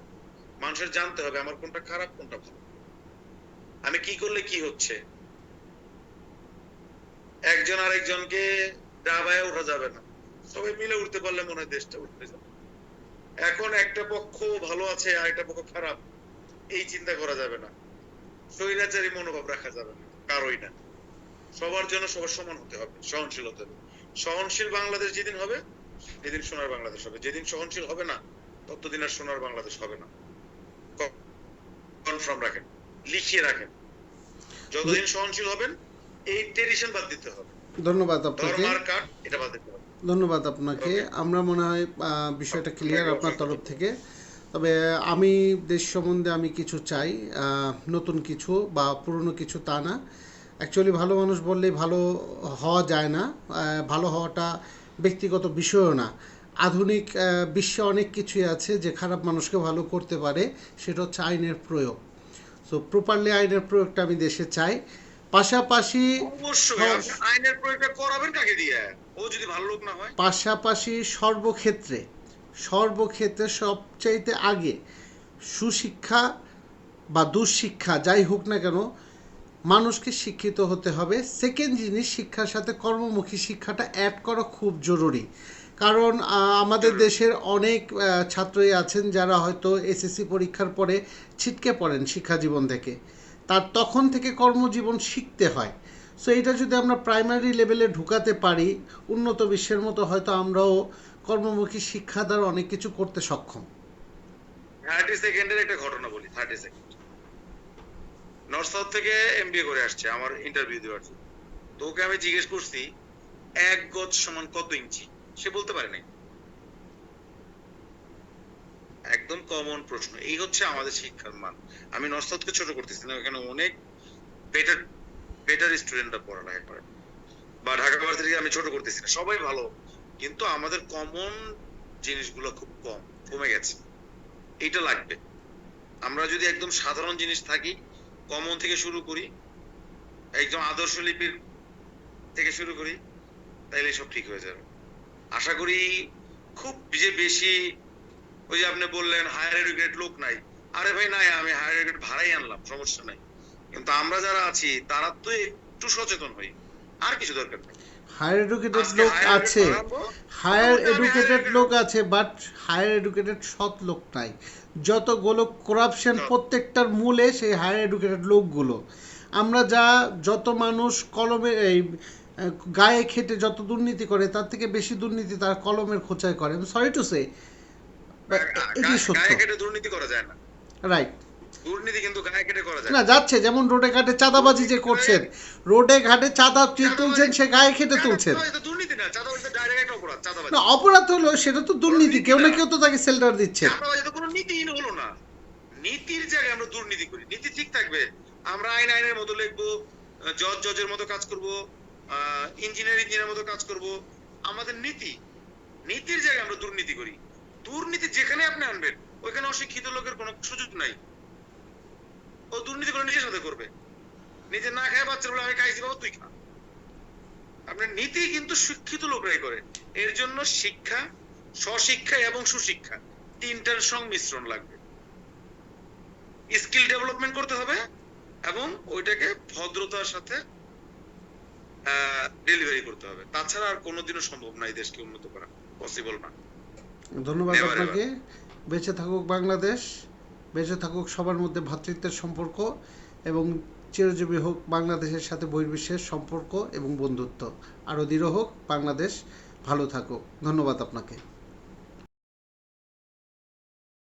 মানুষের জানতে হবে আমার কোনটা খারাপ কোনটা ভালো, আমি কি করলে কি হচ্ছে। একজন আরেকজনকে ডাবায় ওঠা যাবে না, সবাই মিলে উঠতে পারলে মনে হয় দেশটা উঠতে যাবে। এখন একটা পক্ষ ভালো আছে আর একটা পক্ষ খারাপ, এই চিন্তা করা যাবে না, স্বৈরাচারী মনোভাব রাখা যাবে না কারোই না। সবার জন্য সবার সমান হতে হবে, সহনশীল হতে হবে। সহনশীল বাংলাদেশ যেদিন হবে সেদিন সোনার বাংলাদেশ হবে। যেদিন সহনশীল হবে না ততদিন আর সোনার বাংলাদেশ হবে না। কনফার্ম রাখেন, লিখিয়ে রাখেন। যতদিন সহনশীল হবেন এই ট্রেডিশন বাদ দিতে হবে, ধন্যবাদ আপনাকে। ধর্মার কাঠ এটা বাদ দিতে হবে। ধন্যবাদ আপনাকে। ওকে, আমরা মনে হয় বিষয়টা ক্লিয়ার আপনাকে আপনার অসংখ্য তরফ ধন্যবাদ। থেকে। তবে আমি দেশ সম্বন্ধে আমি কিছু চাই, নতুন কিছু বা পুরনো কিছু তা না। অ্যাকচুয়ালি ভালো মানুষ বললেই ভালো হওয়া যায় না, ভালো হওয়াটা ব্যক্তিগত বিষয়ও না। আধুনিক বিশ্বে অনেক কিছুই আছে যে খারাপ মানুষকে ভালো করতে পারে, সেটা হচ্ছে আইনের প্রয়োগ। সো প্রপারলি আইনের প্রয়োগটা আমি দেশে চাই। পাশাপাশি অবশ্যই আপনি আইনের প্রয়োগটা করাবেন কাকে দিয়ে? ও যদি ভালো লোক না হয়। পাশাপাশি সর্বক্ষেত্রে সর্বক্ষেত্রে সবচাইতে আগে সুশিক্ষা বা দুঃশিক্ষা যাই হোক না কেন, মানুষকে শিক্ষিত হতে হবে। সেকেন্ড জিনিস, শিক্ষার সাথে কর্মমুখী শিক্ষাটা অ্যাড করা খুব জরুরি। কারণ আমাদের দেশের অনেক ছাত্রই আছেন যারা হয়তো এসএসসি পরীক্ষার পরে ছিটকে পড়েন শিক্ষা জীবন থেকে, তার তখন থেকে কর্মজীবন শিখতে হয়। সো এটা যদি আমরা প্রাইমারি লেভেলে ঢুকাতে পারি, উন্নত বিশ্বের মতো হয়তো আমরাও কর্মমুখী শিক্ষা দ্বারা অনেক কিছু করতে সক্ষম। 30 সেকেন্ডের একটা ঘটনা বলি। 30 সেকেন্ড, নর্থ সাউথ থেকে এমবিএ করে আসছে আমার ইন্টারভিউ দেওয়ার জন্য। তো ওকে আমি জিজ্ঞেস করছি 1 গজ সমান কত ইঞ্চি, সে বলতে পারে নাই। একদম কমন প্রশ্ন। এই হচ্ছে আমাদের শিক্ষার মান। আমি নর্থ সাউথকে ছোট করতেছি না, এখানে অনেক বেটার বেটার স্টুডেন্টরা পড়ালেখা করে, বা ঢাকা ভার্সিটিকে আমি ছোট করতেছি না, সবাই ভালো, কিন্তু আমাদের কমন জিনিসগুলো খুব কমে গেছে। এইটা লাগবে। আমরা যদি একদম সাধারণ জিনিস থাকি, কমন থেকে শুরু করি, একদম আদর্শ লিপির থেকে শুরু করি, তাইলে সব ঠিক হয়ে যাবে আশা করি। খুব যে বেশি ওই যে আপনি বললেন হায়ার এডুকেটেড লোক নাই, আরে ভাই নাই, আমি হায়ার এডুকেটেড ভাড়াই আনলাম, সমস্যা নাই। কিন্তু আমরা যারা আছি তারা তো একটু সচেতন হই, আর কিছু দরকার নেই। হায়ার এডুকেটেড আজকে লোক হায়ার এডুকেট আছে, বাড়াবো, হায়ার পরবর্তী আমি হায়ার এডুকেটেড এডুকেট লোক হবো। আছে, বাট হায়ার এডুকেটেড সৎ লোক নাই। যতগুলো করাপশন সব প্রত্যেকটার মূলে সেই হায়ার এডুকেটেড লোকগুলো। আমরা যত মানুষ কলমে এই গায়ে খেটে যত দুর্নীতি করে, তার থেকে বেশি দুর্নীতি তার কলমের খোঁচায় করে। সরি টু সে, এটি সত্য। গায়ে কেটে দুর্নীতি করা যায় না। রাইট। দুর্নীতি কিন্তু গায়ে কেটে করা যায় না, না। যাচ্ছে যেমন রোডে ঘাটে চাঁদাবাজি যে করছেন, রোডে ঘাটে চাঁদা যে তুলছেন, সে গায়ে খেটে তুলছেন। চাঁদাবাজি তো দুর্নীতি না, চাঁদাবাজি তো ডাইরেক্ট একটা অপরাধ। না, চাঁদাবাজি অপরাধ হলো সেটা তো দুর্নীতি, নীতি কেউ না না, কেউ তো তাকে সেল্টার দিচ্ছেন। চাঁদাবাজি তো কোনো নীতিহীন হলো না। নীতির জায়গায় আমরা দুর্নীতি করি। নীতি ঠিক থাকবে, আমরা আইনের মতো লিখবো, জজের মতো কাজ করব, ইঞ্জিনিয়ারের মতো কাজ করব। আমাদের নীতির জায়গায় আমরা দুর্নীতি করি। দুর্নীতি যেখানে আপনি আনবেন ওইখানে অশিক্ষিত লোকের কোনো সুযোগ নাই। ও দুর্নীতি করে নিজের সাথে করবে, নিজে না খায় বাচ্চার বলে আমি খাইছি বাবা তুই খা। আপনার নীতি কিন্তু শিক্ষিত লোকরাই করে। এর জন্য শিক্ষা, স্বশিক্ষা এবং সুশিক্ষা তিনটার সংমিশ্রণ লাগবে। স্কিল ডেভেলপমেন্ট করতে হবে এবং ওইটাকে ভদ্রতার সাথে ডেলিভারি করতে হবে। তাছাড়া আর কোনোদিনও সম্ভব না এই দেশকে উন্নত করা, পসিবল না। ধন্যবাদ নেভার আপনাকে। এভার। বেঁচে থাকুক বাংলাদেশ, বেঁচে থাকুক সবার মধ্যে ভ্রাতৃত্বের সম্পর্ক, এবং চিরজীবী হোক বাংলাদেশের সাথে বহির্বিশ্বের সম্পর্ক এবং বন্ধুত্ব। আরও দৃঢ় হোক বাংলাদেশ, ভালো থাকুক। ধন্যবাদ আপনাকে।